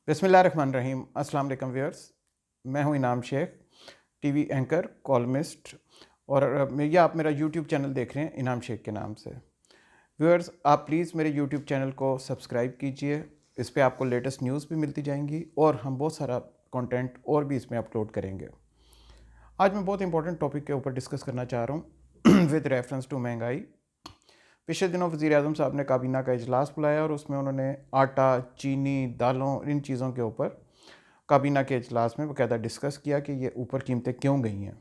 बिस्मिल्लाहिर्रहमानिर्रहीम। अस्सलाम वालेकुम व्यूअर्स, मैं हूं इनाम शेख, टीवी एंकर, कॉलमिस्ट और ये आप मेरा यूट्यूब चैनल देख रहे हैं इनाम शेख के नाम से। व्यूअर्स, आप प्लीज़ मेरे यूट्यूब चैनल को सब्सक्राइब कीजिए। इस पे आपको लेटेस्ट न्यूज़ भी मिलती जाएंगी और हम बहुत सारा कंटेंट और भी इसमें अपलोड करेंगे। आज मैं बहुत इंपॉर्टेंट टॉपिक के ऊपर डिस्कस करना चाह रहा हूँ विद रेफरेंस टू महंगाई। पिछले दिनों वज़ीर-ए-आज़म साहब ने काबीना का इजलास बुलाया और उसमें उन्होंने आटा, चीनी, दालों, इन चीज़ों के ऊपर काबीना के इजलास में बाकायदा डिस्कस किया कि ये ऊपर कीमतें क्यों गई हैं।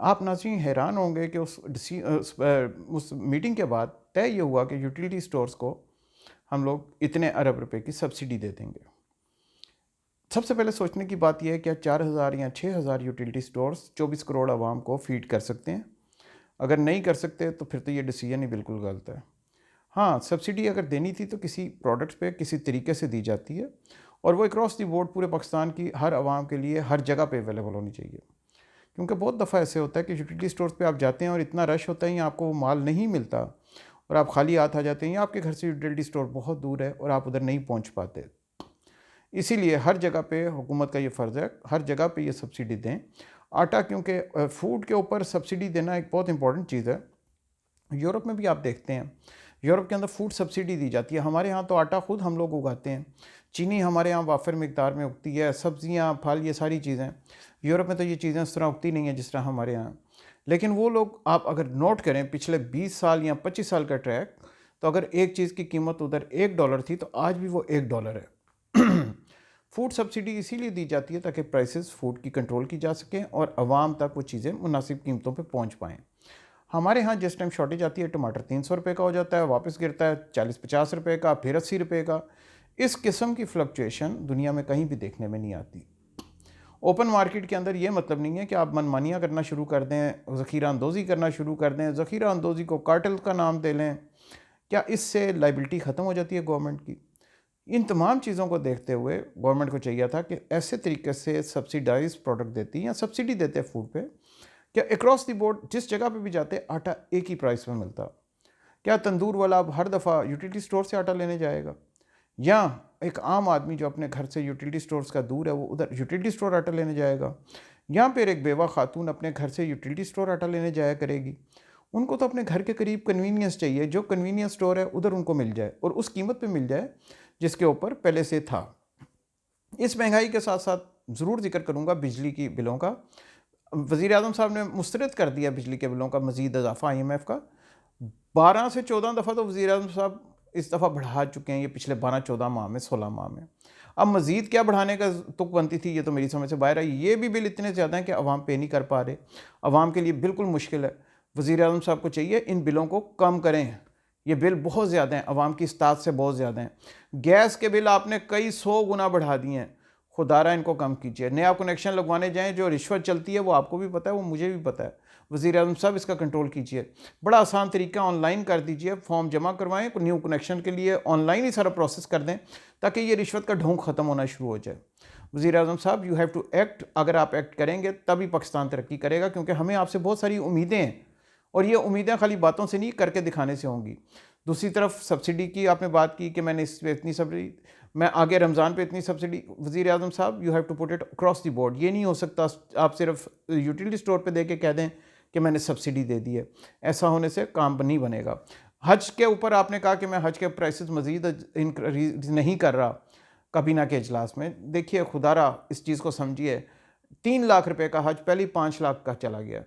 आप नाज़रीन हैरान होंगे कि उस मीटिंग के बाद तय ये हुआ कि यूटिलिटी स्टोर्स को हम लोग इतने अरब रुपए की सब्सिडी दे देंगे। सबसे पहले सोचने की बात यह है कि 4,000 या 6,000 यूटिलिटी स्टोर्स 24 करोड़ आवाम को फीड कर सकते हैं। अगर नहीं कर सकते तो फिर तो ये डिसीजन ही बिल्कुल गलत है। हाँ, सब्सिडी अगर देनी थी तो किसी प्रोडक्ट्स पे किसी तरीके से दी जाती है और वो अक्रॉस द बोर्ड पूरे पाकिस्तान की हर आवाम के लिए हर जगह पे अवेलेबल होनी चाहिए। क्योंकि बहुत दफ़ा ऐसे होता है कि यूटिलिटी स्टोर्स पे आप जाते हैं और इतना रश होता है या आपको वो माल नहीं मिलता और आप खाली हाथ आ जाते हैं या आपके घर से यूटिलिटी स्टोर बहुत दूर है और आप उधर नहीं पहुंच पाते। इसीलिए हर जगह पे हुकूमत का ये फ़र्ज़ है, हर जगह पे ये सब्सिडी दें। आटा, क्योंकि फूड के ऊपर सब्सिडी देना एक बहुत इंपॉर्टेंट चीज़ है। यूरोप में भी आप देखते हैं, यूरोप के अंदर फूड सब्सिडी दी जाती है। हमारे यहाँ तो आटा खुद हम लोग उगाते हैं, चीनी हमारे यहाँ वाफिर मिकदार में उगती है, सब्जियाँ, फल, ये सारी चीज़ें। यूरोप में तो ये चीज़ें उस तरह उगती नहीं है जिस तरह हमारे यहाँ। लेकिन वो लोग, आप अगर नोट करें पिछले 20 साल या 25 साल का ट्रैक, तो अगर एक चीज़ की कीमत उधर $1 थी तो आज भी वो $1 है। फूड सब्सिडी इसीलिए दी जाती है ताकि प्राइसेस फूड की कंट्रोल की जा सकें और आवाम तक वो चीज़ें मुनासिब कीमतों पे पहुंच पाएँ। हमारे यहाँ जिस टाइम शॉर्टेज आती है, टमाटर 300 रुपये का हो जाता है, वापस गिरता है 40-50 रुपये का, फिर 80 रुपये का। इस किस्म की फ्लक्चुएशन दुनिया में कहीं भी देखने में नहीं आती। ओपन मार्केट के अंदर ये मतलब नहीं है कि आप मनमानियाँ करना शुरू कर दें, ज़ख़ीरा अंदोज़ी करना शुरू कर दें, ज़ख़ीरा अंदोज़ी को कार्टेल का नाम दे लें। क्या इससे लाइबिलिटी ख़त्म हो जाती है गवर्नमेंट की? इन तमाम चीज़ों को देखते हुए गवर्नमेंट को चाहिए था कि ऐसे तरीके से सब्सिडाइज प्रोडक्ट देती या सब्सिडी देते फूड पे, क्या अक्रॉस द बोर्ड जिस जगह पे भी जाते आटा एक ही प्राइस में मिलता। क्या तंदूर वाला अब हर दफ़ा यूटिलिटी स्टोर से आटा लेने जाएगा, या एक आम आदमी जो अपने घर से यूटिलिटी स्टोर्स का दूर है वो उधर यूटिलिटी स्टोर आटा लेने जाएगा, या फिर एक बेवा खातून अपने घर से यूटिलिटी स्टोर आटा लेने जाया करेगी। उनको तो अपने घर के करीब कन्वीनियंस चाहिए, जो कन्वीनियंस स्टोर है उधर उनको मिल जाए और उस कीमत पे मिल जाए जिसके ऊपर पहले से था। इस महंगाई के साथ साथ ज़रूर जिक्र करूँगा बिजली की बिलों का। वज़ीर-ए-आज़म साहब ने मुस्तरद कर दिया बिजली के बिलों का मज़ीद इजाफ़ा IMF का। 12 से 14 दफ़ा तो वज़ीर-ए-आज़म साहब इस दफ़ा बढ़ा चुके हैं, ये पिछले 12-14 माह में, 16 माह में। अब मज़ीद क्या बढ़ाने का तुक बनती थी, ये तो मेरी समझ से बाहर है। ये भी बिल इतने ज़्यादा हैं कि अवाम पे नहीं कर पा रहे। अवाम के लिए बिल्कुल मुश्किल है। वज़ीर-ए-आज़म साहब को चाहिए इन बिलों को कम करें। ये बिल बहुत ज़्यादा हैं, अवाम की इस्तात से बहुत ज़्यादा हैं। गैस के बिल आपने कई 100 गुना बढ़ा दिए हैं। खुदारा इनको कम कीजिए। नया कनेक्शन लगवाने जाएँ, जो रिश्वत चलती है वो आपको भी पता है, वो मुझे भी पता है। वज़ीर-ए-आज़म साहब इसका कंट्रोल कीजिए। बड़ा आसान तरीका, ऑनलाइन कर दीजिए, फॉर्म जमा करवाएँ, न्यू कनेक्शन के लिए ऑनलाइन ही सारा प्रोसेस कर दें ताकि ये रिश्वत का ढोंग ख़त्म होना शुरू हो जाए। वज़ीर-ए-आज़म साहब, यू हैव टू एक्ट। अगर आप एक्ट करेंगे तभी पाकिस्तान तरक्की करेगा, क्योंकि हमें आपसे बहुत सारी उम्मीदें हैं और ये उम्मीदें खाली बातों से नहीं, करके दिखाने से होंगी। दूसरी तरफ सब्सिडी की आपने बात की कि मैंने इस पे इतनी सब्सिडी, मैं आगे रमज़ान पे इतनी सब्सिडी। वज़ीर-ए-आज़म साहब, you have to put it across the board. ये नहीं हो सकता आप सिर्फ यूटिलिटी स्टोर पे दे के कह दें कि मैंने सब्सिडी दे दी है। ऐसा होने से काम नहीं बनेगा। हज के ऊपर आपने कहा कि मैं हज के प्राइसेस मज़ीद इंक्रीज नहीं कर रहा काबीना के इजलास में। देखिए खुदारा, इस चीज़ को समझिए, 3 लाख रुपए का हज पहले ही 5 लाख का चला गया।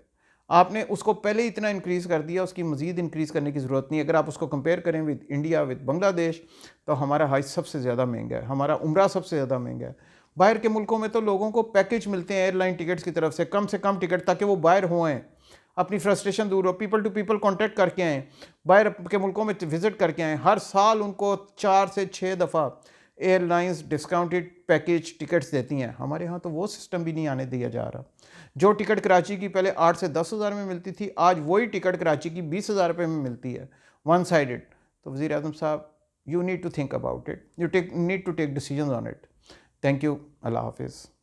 आपने उसको पहले ही इतना इंक्रीज़ कर दिया, उसकी मज़ीद इंक्रीज़ करने की ज़रूरत नहीं है। अगर आप उसको कंपेयर करें विद इंडिया, विद बांग्लादेश, तो हमारा हज सबसे ज़्यादा महंगा है, हमारा उम्रा सबसे ज़्यादा महंगा है। बाहर के मुल्कों में तो लोगों को पैकेज मिलते हैं एयरलाइन टिकट्स की तरफ से कम टिकट, ताकि वो बाहर होएँ, अपनी फ्रस्ट्रेशन दूर हो, पीपल टू पीपल कॉन्टैक्ट करके आएँ, बाहर के मुल्कों में विज़िट करके आएँ। हर साल उनको 4 से 6 दफ़ा एयरलाइंस डिस्काउंटेड पैकेज टिकट्स देती हैं। हमारे यहाँ तो वो सिस्टम भी नहीं आने दिया जा रहा। जो टिकट कराची की पहले 8 से 10 हज़ार में मिलती थी, आज वही टिकट कराची की 20,000 रुपये में मिलती है, वन साइडेड। तो वज़ीर-ए-आज़म साहब, you need to think about it, need to take decision on it. Thank you. अल्लाह हाफिज़।